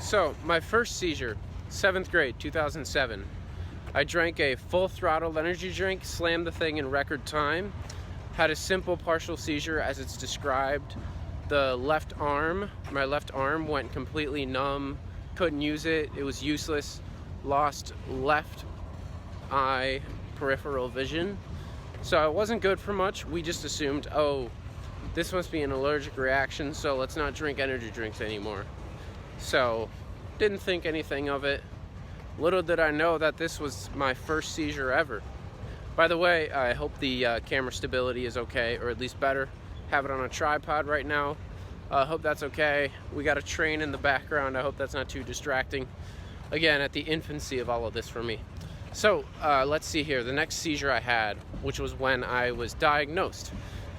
So, my first seizure, 7th grade, 2007. I drank a full throttle energy drink, slammed the thing in record time, had a simple partial seizure as it's described. The left arm, my left arm went completely numb, couldn't use it, it was useless, lost left eye peripheral vision. So it wasn't good for much. We just assumed, oh, this must be an allergic reaction, so let's not drink energy drinks anymore. So, didn't think anything of it. Little did I know that this was my first seizure ever. By the way, I hope the camera stability is okay, or at least better. Have it on a tripod right now. Hope that's okay. We got a train in the background. I hope that's not too distracting. Again, at the infancy of all of this for me. So, let's see here. The next seizure I had, which was when I was diagnosed.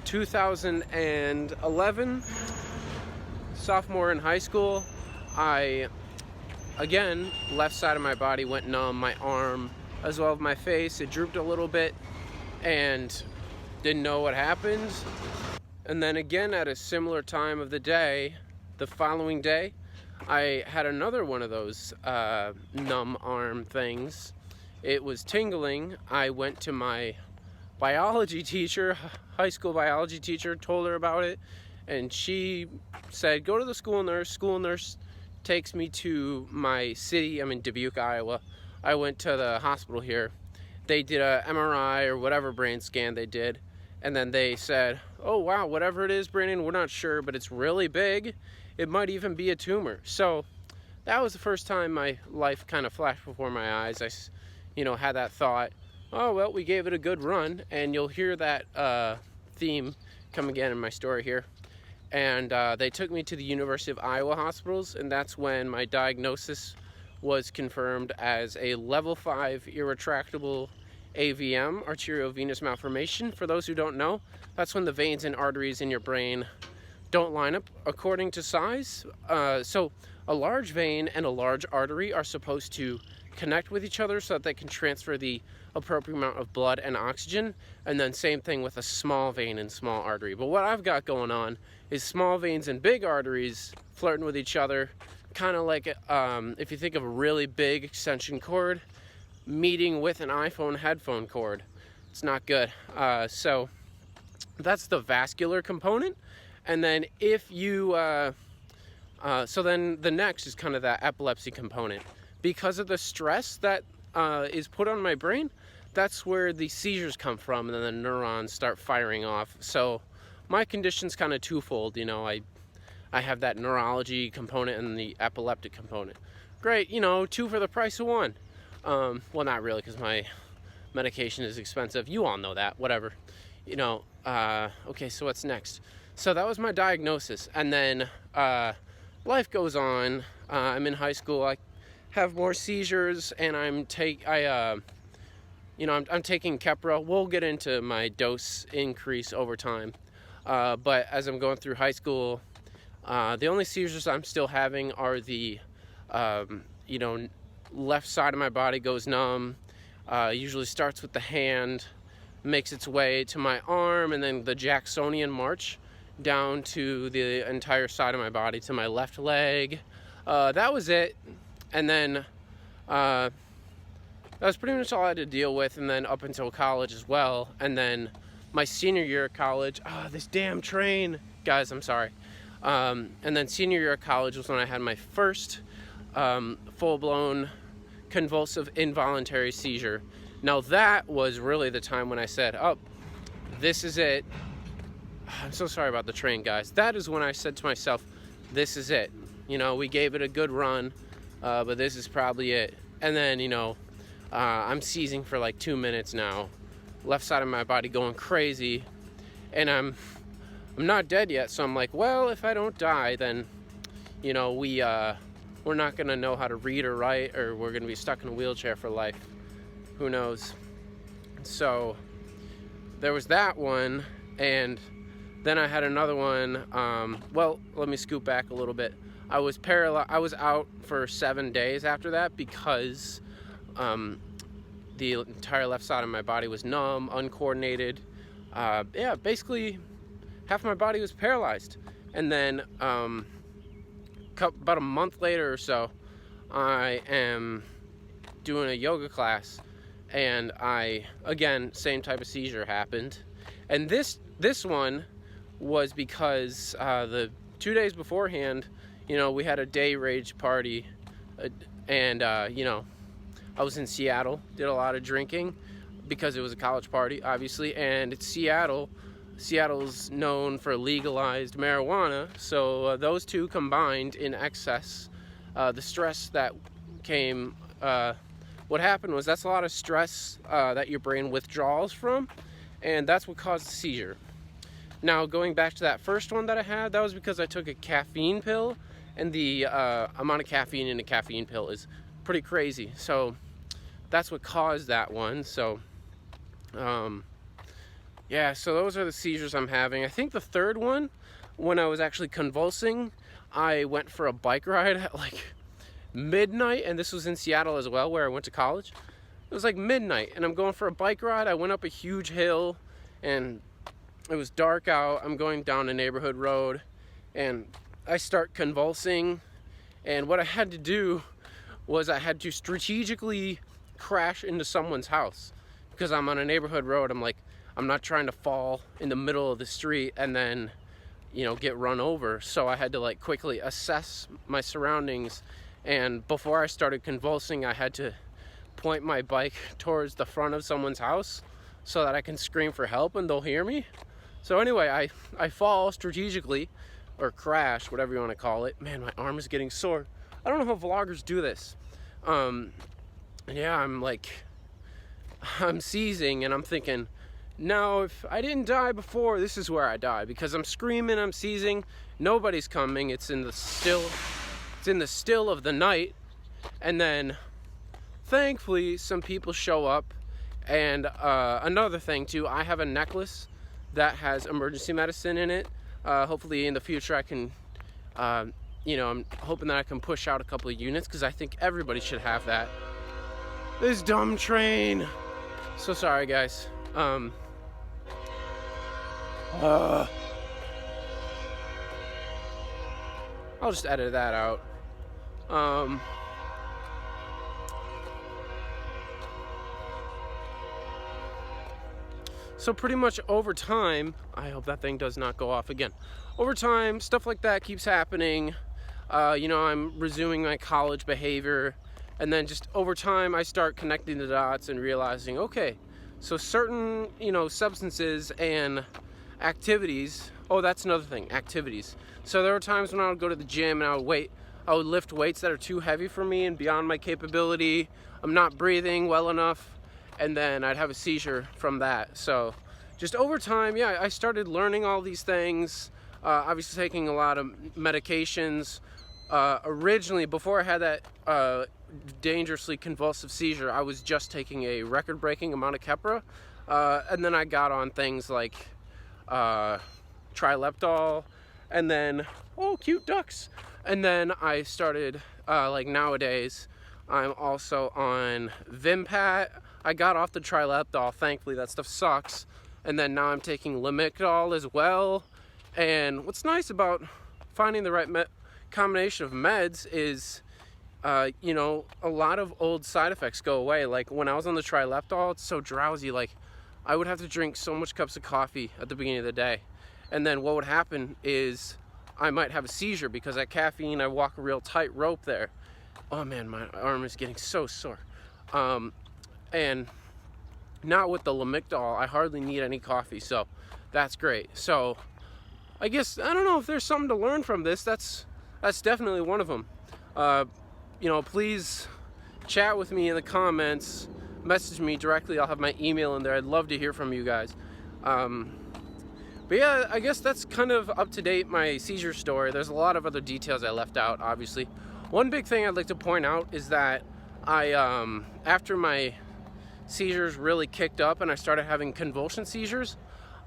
2011, sophomore in high school. Again, left side of my body went numb, my arm, as well as my face. It drooped a little bit and didn't know what happened. And then again, at a similar time of the day, the following day, I had another one of those numb arm things. It was tingling. I went to my biology teacher, high school biology teacher, told her about it, and she said, go to the school nurse. School nurse takes me to my city. I'm in Dubuque, Iowa. I went to the hospital here. They did a MRI or whatever brain scan they did, and then they said, oh wow, whatever it is, Brandon, we're not sure, but it's really big. It might even be a tumor. So that was the first time my life kind of flashed before my eyes. I had that thought, oh well, we gave it a good run, and you'll hear that theme come again in my story here. And they took me to the University of Iowa hospitals, and that's when my diagnosis was confirmed as a level 5 irretractable AVM, arteriovenous malformation. For those who don't know, that's when the veins and arteries in your brain don't line up according to size. So a large vein and a large artery are supposed to connect with each other so that they can transfer the appropriate amount of blood and oxygen, and then same thing with a small vein and small artery. But what I've got going on is small veins and big arteries flirting with each other, kind of like if you think of a really big extension cord meeting with an iPhone headphone cord. It's not good. So that's the vascular component. And then if you so then the next is kind of that epilepsy component. Because of the stress that is put on my brain, that's where the seizures come from, and then the neurons start firing off. So my condition's kind of twofold. I have that neurology component and the epileptic component. Great, 2 for the price of 1. Well, not really, because my medication is expensive. You all know that, whatever. Okay, so what's next? So that was my diagnosis, and then life goes on. I'm in high school. I have more seizures, and I'm taking Keppra. We'll get into my dose increase over time. But as I'm going through high school, the only seizures I'm still having are the, left side of my body goes numb. Usually starts with the hand, makes its way to my arm, and then the Jacksonian march down to the entire side of my body, to my left leg. That was it. And then that was pretty much all I had to deal with, and then up until college as well. And then my senior year of college, this damn train, guys, I'm sorry. And then senior year of college was when I had my first full-blown convulsive involuntary seizure. Now that was really the time when I said, oh, this is it. I'm so sorry about the train, guys. That is when I said to myself, this is it. We gave it a good run, but this is probably it. And then, I'm seizing for like 2 minutes now. Left side of my body going crazy. And I'm not dead yet, so I'm like, well, if I don't die, then, we're not going to know how to read or write, or we're going to be stuck in a wheelchair for life. Who knows? So there was that one, and then I had another one. Well, let me scoot back a little bit. I was out for 7 days after that because the entire left side of my body was numb, uncoordinated. Basically half my body was paralyzed. And then about a month later or so, I am doing a yoga class, and again, same type of seizure happened. And this one was because the 2 days beforehand, we had a day rage party, and I was in Seattle, did a lot of drinking because it was a college party, obviously, and it's Seattle. Seattle's known for legalized marijuana, so those two combined in excess, the stress that came, what happened was that's a lot of stress that your brain withdraws from, and that's what caused the seizure. Now, going back to that first one that I had, that was because I took a caffeine pill, and the amount of caffeine in a caffeine pill is pretty crazy, so that's what caused that one. So yeah, so those are the seizures I'm having. I think the third one, when I was actually convulsing, I went for a bike ride at like midnight, and this was in Seattle as well, where I went to college. It was like midnight, and I'm going for a bike ride. I went up a huge hill, and it was dark out. I'm going down a neighborhood road, and I start convulsing, and what I had to do was I had to strategically crash into someone's house, because I'm on a neighborhood road. I'm not trying to fall in the middle of the street and then, get run over. So I had to quickly assess my surroundings, and before I started convulsing, I had to point my bike towards the front of someone's house so that I can scream for help and they'll hear me. So anyway, I fall strategically, or crash, whatever you want to call it. Man, my arm is getting sore. I don't know how vloggers do this. Yeah, I'm seizing, and I'm thinking, no, if I didn't die before, this is where I die, because I'm screaming, I'm seizing, nobody's coming. It's in the still of the night, and then thankfully some people show up. And another thing too, I have a necklace that has emergency medicine in it. Hopefully in the future I can, I'm hoping that I can push out a couple of units, because I think everybody should have that. This dumb train. So sorry, guys. I'll just edit that out. So pretty much over time, I hope that thing does not go off again. Over time, stuff like that keeps happening. I'm resuming my college behavior, and then just over time, I start connecting the dots and realizing, okay, so certain, substances and activities. Oh, that's another thing, activities. So there were times when I would go to the gym and I would lift weights that are too heavy for me and beyond my capability. I'm not breathing well enough, and then I'd have a seizure from that. So just over time, yeah, I started learning all these things, obviously taking a lot of medications. Originally, before I had that dangerously convulsive seizure, I was just taking a record-breaking amount of Keppra, and then I got on things like trileptal, and then, oh, cute ducks. And then I started, nowadays, I'm also on Vimpat. I got off the trileptal, thankfully, that stuff sucks. And then now I'm taking Lamictal as well. And what's nice about finding the right combination of meds is, a lot of old side effects go away. Like when I was on the trileptal, it's so drowsy. I would have to drink so much cups of coffee at the beginning of the day. And then what would happen is I might have a seizure because that caffeine, I walk a real tight rope there. Oh man, my arm is getting so sore. And not with the Lamictal, I hardly need any coffee, so that's great. So I guess, I don't know if there's something to learn from this. That's definitely one of them. Please chat with me in the comments, message me directly. I'll have my email in there. I'd love to hear from you guys. But yeah, I guess that's kind of up to date, my seizure story. There's a lot of other details I left out, obviously. One big thing I'd like to point out is that after my seizures really kicked up and I started having convulsion seizures,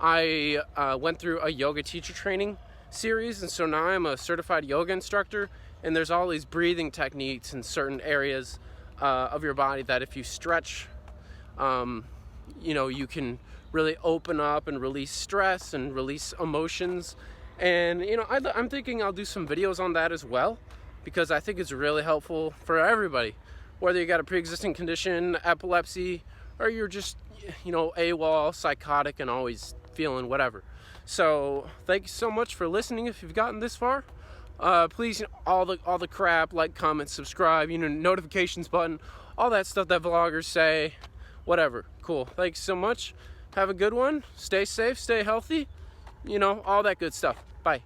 I went through a yoga teacher training series, and so now I'm a certified yoga instructor, and there's all these breathing techniques in certain areas of your body that if you stretch, you can really open up and release stress and release emotions. And I'm thinking I'll do some videos on that as well. because I think it's really helpful for everybody, whether you got a pre-existing condition, epilepsy, or you're just, AWOL, psychotic, and always feeling whatever. So thank you so much for listening. If you've gotten this far, please, all the crap, like, comment, subscribe, notifications button, all that stuff that vloggers say, whatever. Cool. Thanks so much. Have a good one. Stay safe, stay healthy, all that good stuff. Bye.